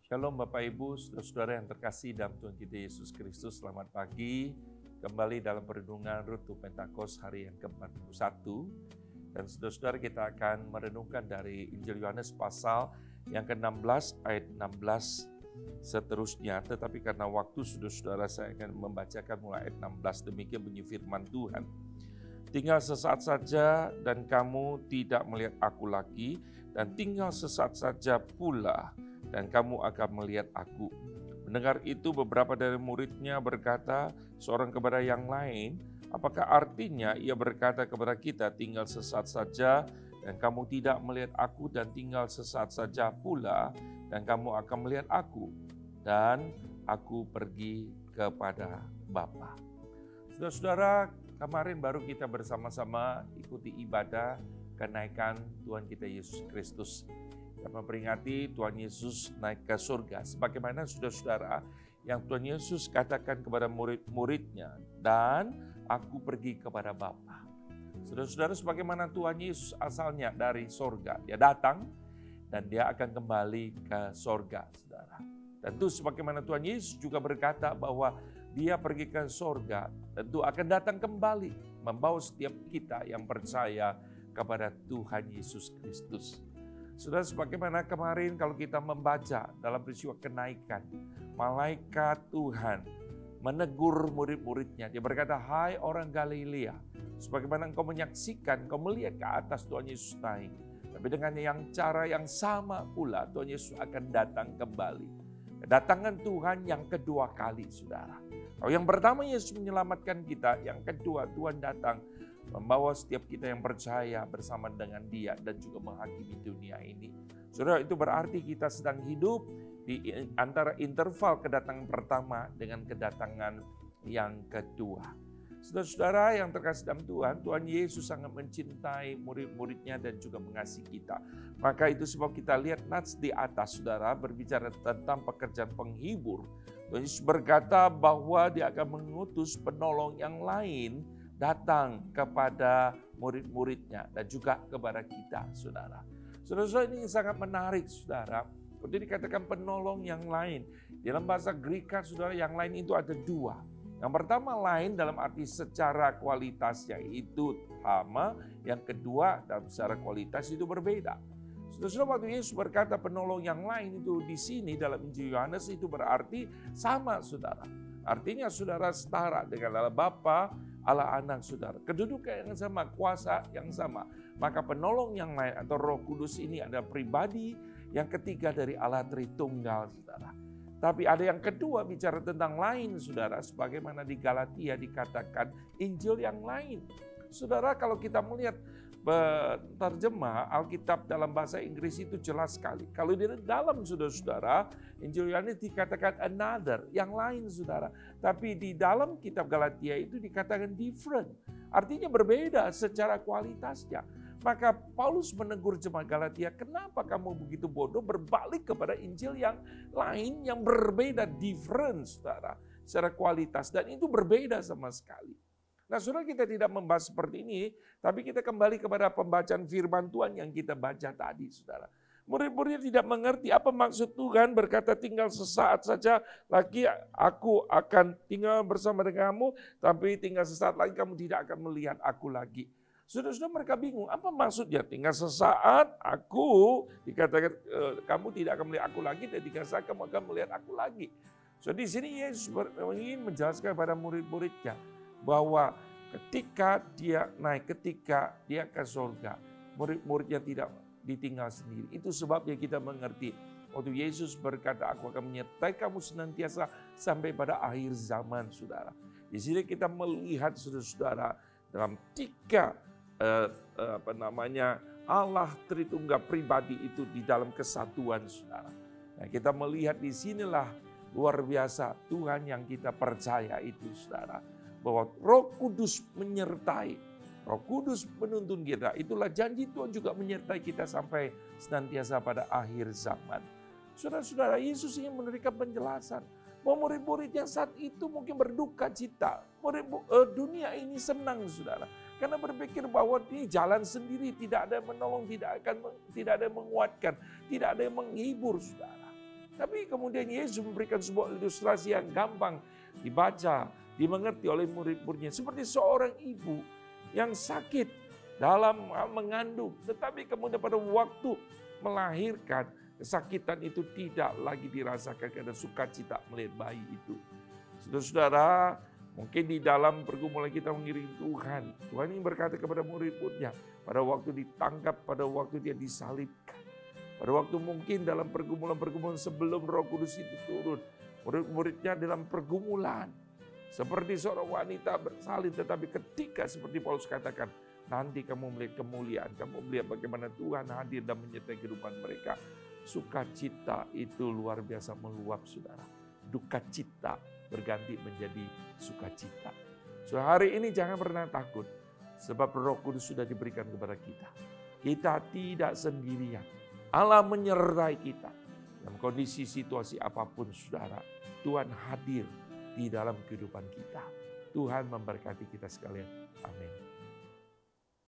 Shalom Bapak Ibu, saudara-saudara yang terkasih dalam Tuhan kita Yesus Kristus. Selamat pagi, kembali dalam perenungan Rutu Pentakosta hari yang ke-41. Dan saudara-saudara, kita akan merenungkan dari Injil Yohanes pasal yang ke-16 ayat 16 seterusnya. Tetapi karena waktu, saudara-saudara, saya akan membacakan mulai ayat 16. Demikian bunyi firman Tuhan. Tinggal sesaat saja dan kamu tidak melihat aku lagi, dan tinggal sesaat saja pula dan kamu akan melihat aku. Mendengar itu beberapa dari muridnya berkata seorang kepada yang lain, apakah artinya ia berkata kepada kita tinggal sesaat saja dan kamu tidak melihat aku, dan tinggal sesaat saja pula dan kamu akan melihat aku, dan aku pergi kepada Bapa. Saudara-saudara, kemarin baru kita bersama-sama ikuti ibadah kenaikan Tuhan kita Yesus Kristus. Kita memperingati Tuhan Yesus naik ke surga. Sebagaimana saudara-saudara yang Tuhan Yesus katakan kepada murid-muridnya, dan aku pergi kepada Bapa. Saudara-saudara, sebagaimana Tuhan Yesus asalnya dari surga, dia datang dan dia akan kembali ke surga, saudara. Tentu sebagaimana Tuhan Yesus juga berkata bahwa dia pergi ke surga, tentu akan datang kembali membawa setiap kita yang percaya kepada Tuhan Yesus Kristus. Saudara, sebagaimana kemarin kalau kita membaca dalam peristiwa kenaikan, malaikat Tuhan menegur murid-muridnya. Dia berkata, hai orang Galilea, sebagaimana engkau menyaksikan, engkau melihat ke atas Tuhan Yesus naik. Tapi dengan cara yang sama pula Tuhan Yesus akan datang kembali. Kedatangan Tuhan yang kedua kali, saudara. Kalau yang pertama Yesus menyelamatkan kita, yang kedua Tuhan datang membawa setiap kita yang percaya bersama dengan Dia dan juga menghakimi dunia ini. Saudara, itu berarti kita sedang hidup di antara interval kedatangan pertama dengan kedatangan yang kedua. Saudara-saudara yang terkasih dalam Tuhan, Tuhan Yesus sangat mencintai murid-muridnya dan juga mengasihi kita. Maka itu sebab kita lihat nats di atas, saudara, berbicara tentang pekerjaan penghibur. Tuhan Yesus berkata bahwa Dia akan mengutus penolong yang lain datang kepada murid-muridnya dan juga kepada kita, saudara. Saudara-saudara, ini sangat menarik, saudara. Kemudian dikatakan penolong yang lain. Dalam bahasa Greka, saudara, yang lain itu ada dua. Yang pertama lain dalam arti secara kualitasnya itu sama. Yang kedua dalam secara kualitas itu berbeda. Saudara-saudara, waktu Yesus berkata penolong yang lain itu di sini dalam Injil Yohanes itu berarti sama, saudara. Artinya saudara setara dengan Allah Bapa, Allah Anak, saudara. Kedudukan yang sama, kuasa yang sama. Maka penolong yang lain atau Roh Kudus ini adalah pribadi yang ketiga dari Allah Tritunggal, saudara. Tapi ada yang kedua bicara tentang lain, saudara. Sebagaimana di Galatia dikatakan Injil yang lain. Saudara, kalau kita melihat terjemah Alkitab dalam bahasa Inggris itu jelas sekali. Kalau di dalam, saudara-saudara, Injil Yohanes dikatakan another, yang lain, saudara. Tapi di dalam kitab Galatia itu dikatakan different. Artinya berbeda secara kualitasnya. Maka Paulus menegur jemaat Galatia, kenapa kamu begitu bodoh berbalik kepada Injil yang lain yang berbeda, different, saudara. Secara kualitas, dan itu berbeda sama sekali. Nah, saudara, kita tidak membahas seperti ini, tapi kita kembali kepada pembacaan firman Tuhan yang kita baca tadi, saudara. Murid-muridnya tidak mengerti apa maksud Tuhan berkata tinggal sesaat saja lagi aku akan tinggal bersama denganmu, tapi tinggal sesaat lagi kamu tidak akan melihat aku lagi. Saudara-saudara, mereka bingung, apa maksudnya tinggal sesaat aku, dikatakan kamu tidak akan melihat aku lagi, dan tinggal sesaat kamu akan melihat aku lagi. So di sini Yesus ingin menjelaskan kepada murid-muridnya bahwa ketika dia naik, ketika dia ke surga, murid-muridnya tidak ditinggal sendiri. Itu sebabnya kita mengerti waktu Yesus berkata, aku akan menyertai kamu senantiasa sampai pada akhir zaman, saudara. Di sini kita melihat, saudara-saudara, dalam tiga Allah Tritunggal pribadi itu di dalam kesatuan, saudara. Nah, kita melihat di sinilah luar biasa Tuhan yang kita percaya itu, saudara. Bahwa Roh Kudus menyertai, Roh Kudus menuntun kita. Itulah janji Tuhan juga menyertai kita sampai senantiasa pada akhir zaman. Saudara-saudara, Yesus ingin memberikan penjelasan bahwa murid-murid yang saat itu mungkin berduka cita. Dunia ini senang, saudara. Karena berpikir bahwa ini jalan sendiri, tidak ada yang menolong, tidak ada yang menguatkan, tidak ada yang menghibur, saudara. Tapi kemudian Yesus memberikan sebuah ilustrasi yang gampang dibaca, dimengerti oleh murid-muridnya. Seperti seorang ibu yang sakit dalam mengandung. Tetapi kemudian pada waktu melahirkan, kesakitan itu tidak lagi dirasakan karena sukacita melihat bayi itu. Saudara-saudara, mungkin di dalam pergumulan kita mengiringi Tuhan. Tuhan ini berkata kepada murid-muridnya, pada waktu ditangkap, pada waktu dia disalibkan. Pada waktu mungkin dalam pergumulan-pergumulan sebelum Roh Kudus itu turun. Murid-muridnya dalam pergumulan. Seperti seorang wanita bersalin, tetapi ketika seperti Paulus katakan, nanti kamu melihat kemuliaan, kamu melihat bagaimana Tuhan hadir dan menyertai kehidupan mereka. Sukacita itu luar biasa meluap, saudara. Duka cita berganti menjadi sukacita. So hari ini jangan pernah takut, sebab Roh Kudus sudah diberikan kepada kita. Kita tidak sendirian. Allah menyertai kita. Dalam kondisi situasi apapun, saudara, Tuhan hadir di dalam kehidupan kita. Tuhan memberkati kita sekalian. Amin.